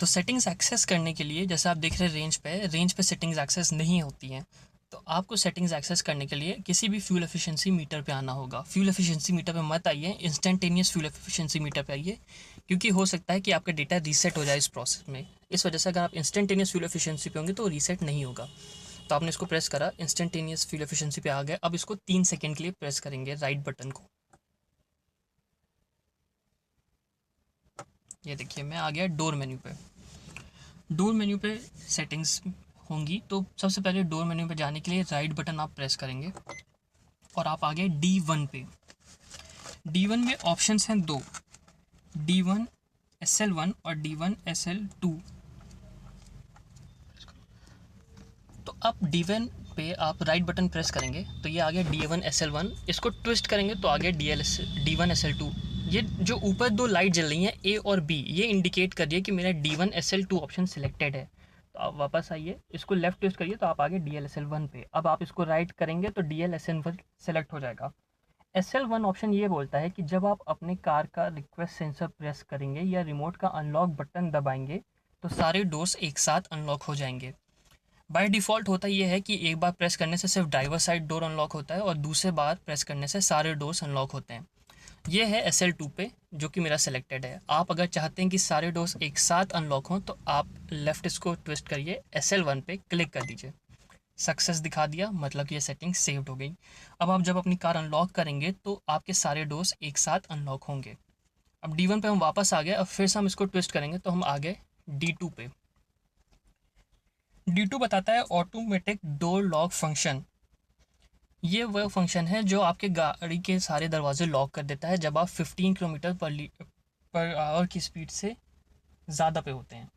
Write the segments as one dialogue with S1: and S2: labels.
S1: तो settings access करने के लिए जैसे आप देख रहे हैं रेंज पे सेटिंग्स एक्सेस नहीं होती हैं। तो आपको सेटिंग्स एक्सेस करने के लिए किसी भी फ्यूल एफिशिएंसी मीटर पे आना होगा। फ्यूल एफिशिएंसी मीटर पे मत आइए, इंस्टेंटेनियस फ्यूल एफिशिएंसी मीटर पे आइए, क्योंकि हो सकता है कि आपका डेटा रीसेट हो जाए इस प्रोसेस में। इस वजह से अगर आप इंस्टेंटेनियस फ्यूल एफिशिएंसी पे होंगे तो रीसेट नहीं होगा। तो आपने इसको प्रेस करा, इंस्टेंटेनियस फ्यूल एफिशिएंसी पे आ गए। अब इसको 3 सेकंड के लिए प्रेस करेंगे राइट बटन को। ये देखिए मैं आ गया डोर मेन्यू पे। डोर मेन्यू पे सेटिंग्स होंगी, तो सबसे पहले डोर मेन्यू पे जाने के लिए राइट बटन आप प्रेस करेंगे और आप आ गए D1 पे। D1 में ऑप्शंस हैं 2, D1 SL1 और D1 SL2। तो आप D1 पे आप राइट बटन प्रेस करेंगे तो ये आ गया D1 SL1। इसको ट्विस्ट करेंगे तो आ गया D1 SL2। ये जो ऊपर 2 लाइट जल रही हैं A और B, ये इंडिकेट कर रही है कि मेरा D1 SL2 ऑप्शन सिलेक्टेड है। तो आप वापस आइए, इसको लेफ्ट ट्विस्ट करिए तो आप आगे DL SL1 पे। अब आप इसको राइट करेंगे तो DL SL1 सेलेक्ट हो जाएगा। SL1 ऑप्शन ये बोलता है कि जब आप अपने कार का रिक्वेस्ट सेंसर प्रेस करेंगे या रिमोट का अनलॉक बटन दबाएंगे तो सारे डोर्स एक साथ अनलॉक हो जाएंगे। बाय डिफ़ॉल्ट होता ये है कि एक बार प्रेस करने से सिर्फ ड्राइवर साइड डोर अनलॉक होता है और दूसरे बार प्रेस करने से सारे डोर्स अनलॉक होते हैं। ये है SL2 पे, जो कि मेरा सिलेक्टेड है। आप अगर चाहते हैं कि सारे डोर्स एक साथ अनलॉक हों तो आप लेफ़्ट इसको ट्विस्ट करिए, SL1 पे क्लिक कर दीजिए। सक्सेस दिखा दिया, मतलब कि ये सेटिंग सेव्ड हो गई। अब आप जब अपनी कार अनलॉक करेंगे तो आपके सारे डोर्स एक साथ अनलॉक होंगे। अब D1 पे हम वापस आ गए। अब फिर से हम इसको ट्विस्ट करेंगे तो हम आ गए D2 पे। D2 बताता है ऑटोमेटिक डोर लॉक फंक्शन। ये वह फंक्शन है जो आपके गाड़ी के सारे दरवाजे लॉक कर देता है जब आप 15 किलोमीटर पर आवर की स्पीड से ज़्यादा पे होते हैं।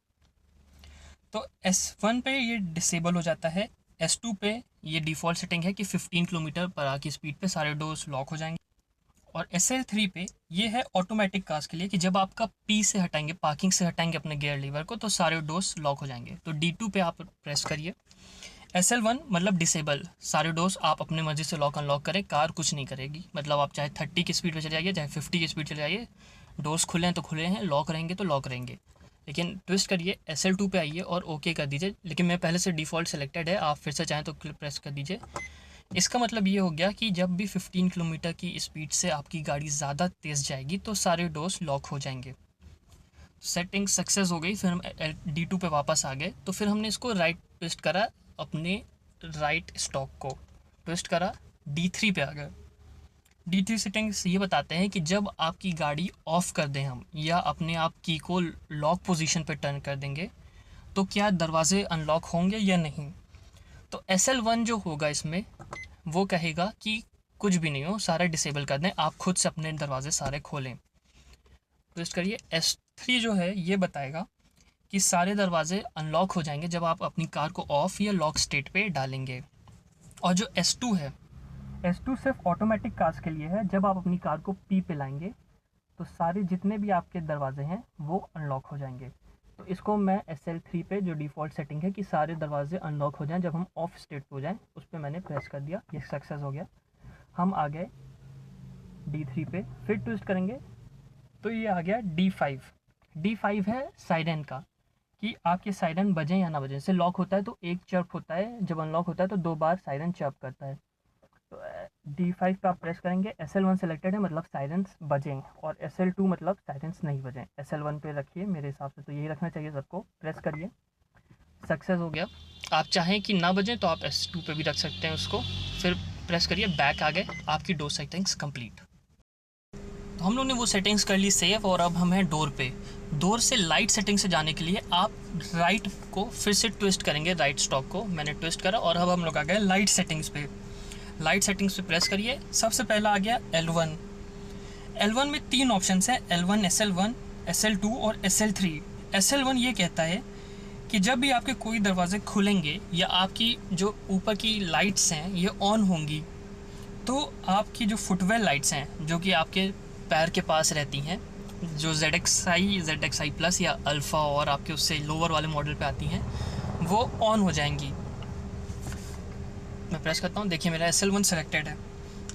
S1: तो S1 पे ये डिसेबल हो जाता है। S2 पे ये डिफ़ॉल्ट सेटिंग है कि 15 किलोमीटर पर आवर की स्पीड पे सारे डोर्स लॉक हो जाएंगे। और SL3 पे ये है ऑटोमेटिक कार्स के लिए कि जब आपका P से हटाएंगे, पार्किंग से हटाएंगे अपने गियर लीवर को, तो सारे डोर्स लॉक हो जाएंगे। तो D2 पे आप प्रेस करिए। SL1 मतलब डिसेबल, सारे डोर्स आप अपने मर्जी से लॉक अनलॉक करें, कार कुछ नहीं करेगी। मतलब आप चाहे 30 की स्पीड पे चले जाइए, चाहे 50 की स्पीड चले जाइए, डोर्स खुले हैं तो खुले हैं, लॉक रहेंगे तो लॉक रहेंगे। लेकिन ट्विस्ट करिए, SL2 पे आइए और ओके कर दीजिए। लेकिन मैं पहले से डिफ़ॉल्ट सेलेक्टेड है, आप फिर से चाहें तो प्रेस कर दीजिए। इसका मतलब ये हो गया कि जब भी 15 किलोमीटर की स्पीड से आपकी गाड़ी ज़्यादा तेज़ जाएगी तो सारे डोर्स लॉक हो जाएंगे। सेटिंग सक्सेस हो गई। फिर हम D2 पे वापस आ गए। तो फिर हमने इसको राइट ट्विस्ट करा, अपने राइट स्टॉक को ट्विस्ट करा, D3 पे आ गए। D3 सेटिंग्स ये बताते हैं कि जब आपकी गाड़ी ऑफ़ कर दें हम, या अपने आप की को लॉक पोजीशन पे टर्न कर देंगे, तो क्या दरवाजे अनलॉक होंगे या नहीं। तो SL1 जो होगा इसमें, वो कहेगा कि कुछ भी नहीं हो, सारा डिसेबल कर दें, आप खुद से अपने दरवाजे सारे खोलें। ट्विस्ट करिए। S3 जो है ये बताएगा कि सारे दरवाजे अनलॉक हो जाएंगे जब आप अपनी कार को ऑफ या लॉक स्टेट पे डालेंगे। और जो S2 है, S2 सिर्फ ऑटोमेटिक कार्स के लिए है। जब आप अपनी कार को P पे लाएंगे तो सारे जितने भी आपके दरवाजे हैं वो अनलॉक हो जाएंगे। तो इसको मैं SL3 पे जो डिफ़ॉल्ट सेटिंग है कि सारे दरवाजे अनलॉक हो जाएं जब हम ऑफ स्टेट पे हो जाएं, उस पर मैंने प्रेस कर दिया, ये सक्सेस हो गया। हम आ गए D3 पे, फिर ट्विस्ट करेंगे तो ये आ गया D5। D5 है साइरन का, कि आपके साइरन बजें या ना बजें। जैसे लॉक होता है तो एक चर्प होता है, जब अनलॉक होता है तो 2 बार साइरन चर्प करता है। तो D5 पे आप प्रेस करेंगे, SL1 सेलेक्टेड है मतलब साइरेंस बजें, और SL2 मतलब साइरेंस नहीं बजें। SL1 पे रखिए, मेरे हिसाब से तो यही रखना चाहिए सबको। प्रेस करिए, सक्सेस हो गया। आप चाहें कि ना बजें तो आप S2 पे भी रख सकते हैं उसको। फिर प्रेस करिए, बैक आ गए, आपकी डोर सेटिंग्स कंप्लीट। तो हम लोग ने वो सेटिंग्स कर ली सेव, और अब हम हैं डोर पे। डोर से लाइट सेटिंग से जाने के लिए आप राइट को फिर से ट्विस्ट करेंगे, राइट स्टॉक को मैंने ट्विस्ट करा, और अब हम लोग आ गए लाइट सेटिंग्स पे। लाइट सेटिंग्स पे प्रेस करिए। सबसे पहला आ गया L1। L1 में 3 ऑप्शन हैं, L1, SL1, SL2 और SL3। SL1 ये कहता है कि जब भी आपके कोई दरवाजे खुलेंगे या आपकी जो ऊपर की लाइट्स हैं ये ऑन होंगी, तो आपकी जो फुटवेयर लाइट्स हैं जो कि आपके पैर के पास रहती हैं, जो ZXi प्लस या अल्फ़ा और आपके उससे लोअर वाले मॉडल पे आती हैं, वो ऑन हो जाएंगी। मैं प्रेस करता हूँ, देखिए मेरा SL1 सेलेक्टेड है।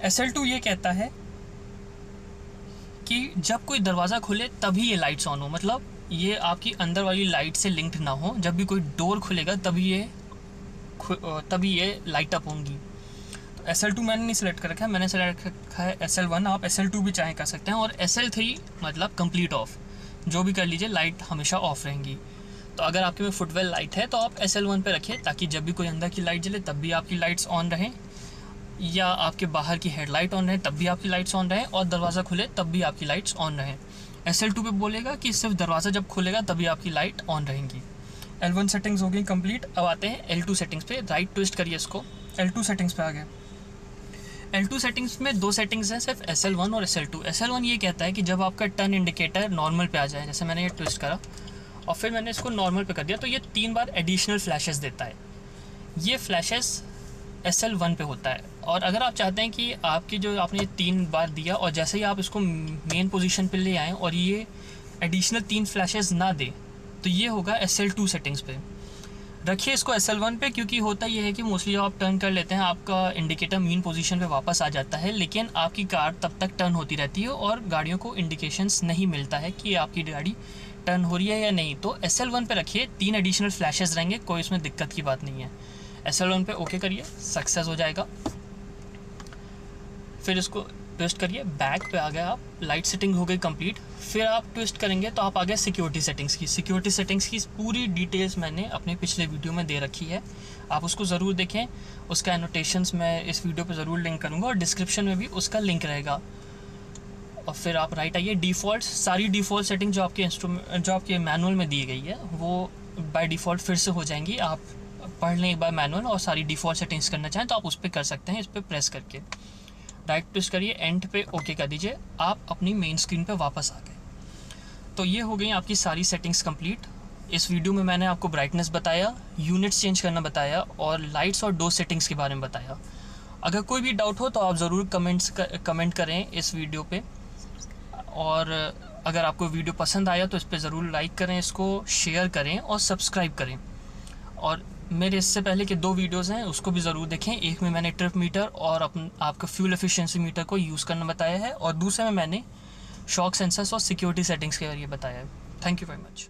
S1: SL2 ये कहता है कि जब कोई दरवाज़ा खुले तभी ये लाइट्स ऑन हो, मतलब ये आपकी अंदर वाली लाइट से लिंक्ड ना हो। जब भी कोई डोर खुलेगा तभी ये लाइट अप होंगी। तो SL2 मैंने नहीं सिलेक्ट कर रखा है, मैंने सेलेक्ट रखा है SL1। आप SL2 भी चाहे कर सकते हैं। और SL3 मतलब कंप्लीट ऑफ, जो भी कर लीजिए लाइट हमेशा ऑफ रहेंगी। तो अगर आपके में फुटवेल लाइट है तो आप SL1 पे रखिए, ताकि जब भी कोई अंदर की लाइट जले तब भी आपकी लाइट्स ऑन रहें, या आपके बाहर की हेडलाइट ऑन रहे तब भी आपकी लाइट्स ऑन रहें, और दरवाज़ा खुले तब भी आपकी लाइट्स ऑन रहें। SL2 पे बोलेगा कि सिर्फ दरवाज़ा जब खुलेगा तभी आपकी लाइट ऑन रहेंगी। L1 सेटिंग्स हो गई कंप्लीट। अब आते हैं L2 सेटिंग्स पे। राइट ट्विस्ट करिए इसको, L2 सेटिंग्स पे आ गए। L2 सेटिंग्स में दो सेटिंग्स हैं सिर्फ, SL1 और SL2। SL1 ये कहता है कि जब आपका टर्न इंडिकेटर नॉर्मल पे आ जाए, जैसे मैंने ये ट्विस्ट करा और फिर मैंने इसको नॉर्मल पे कर दिया, तो ये 3 बार एडिशनल फ्लैशेस देता है। ये फ्लैशेस SL1 पे होता है। और अगर आप चाहते हैं कि आपकी जो आपने 3 बार दिया और जैसे ही आप इसको मेन पोजीशन पे ले आएँ और ये एडिशनल 3 फ्लैशेस ना दे, तो ये होगा SL2 सेटिंग्स पे। रखिए इसको SL1 पे, क्योंकि होता ये है कि मोस्टली आप टर्न कर लेते हैं, आपका इंडिकेटर मेन पोजीशन पे वापस आ जाता है, लेकिन आपकी कार तब तक टर्न होती रहती है और गाड़ियों को इंडिकेशंस नहीं मिलता है कि आपकी गाड़ी टर्न हो रही है या नहीं। तो SL1 पे रखिए, 3 एडिशनल फ्लैशेस रहेंगे, कोई इसमें दिक्कत की बात नहीं है। SL1 पे ओके करिए, सक्सेस हो जाएगा। फिर इसको ट्विस्ट करिए, बैक पे आ गए आप, लाइट सेटिंग हो गई कंप्लीट। फिर आप ट्विस्ट करेंगे तो आप आ गए सिक्योरिटी सेटिंग्स की। सिक्योरिटी सेटिंग्स की पूरी डिटेल्स मैंने अपने पिछले वीडियो में दे रखी है, आप उसको ज़रूर देखें। उसका एनोटेशंस मैं इस वीडियो पे ज़रूर लिंक करूँगा और डिस्क्रिप्शन में भी उसका लिंक रहेगा। और फिर आप राइट आइए, डिफ़ॉल्ट, सारी डिफ़ॉल्ट सेटिंग जो आपके मैनुअल में दी गई है वो बाय डिफ़ॉल्ट फिर से हो जाएंगी। आप पढ़ लें एक बार मैनुअल और सारी डिफ़ॉल्ट सेटिंग्स करना चाहें तो आप उस पर कर सकते हैं, इस पर प्रेस करके। राइट ट्विस्ट करिए, एंड पे ओके कर दीजिए, आप अपनी मेन स्क्रीन पे वापस आ गए। तो ये हो गई आपकी सारी सेटिंग्स कंप्लीट। इस वीडियो में मैंने आपको ब्राइटनेस बताया, यूनिट्स चेंज करना बताया और लाइट्स और डोर सेटिंग्स के बारे में बताया। अगर कोई भी डाउट हो तो आप ज़रूर कमेंट करें इस वीडियो पे। और अगर आपको वीडियो पसंद आया तो इस पर ज़रूर लाइक करें, इसको शेयर करें और सब्सक्राइब करें। और मेरे इससे पहले के 2 वीडियोस हैं, उसको भी ज़रूर देखें। एक में मैंने ट्रिप मीटर और आपका फ्यूल एफिशिएंसी मीटर को यूज़ करना बताया है, और दूसरे में मैंने शॉक सेंसर्स और सिक्योरिटी सेटिंग्स के बारे में बताया है। Thank you very much.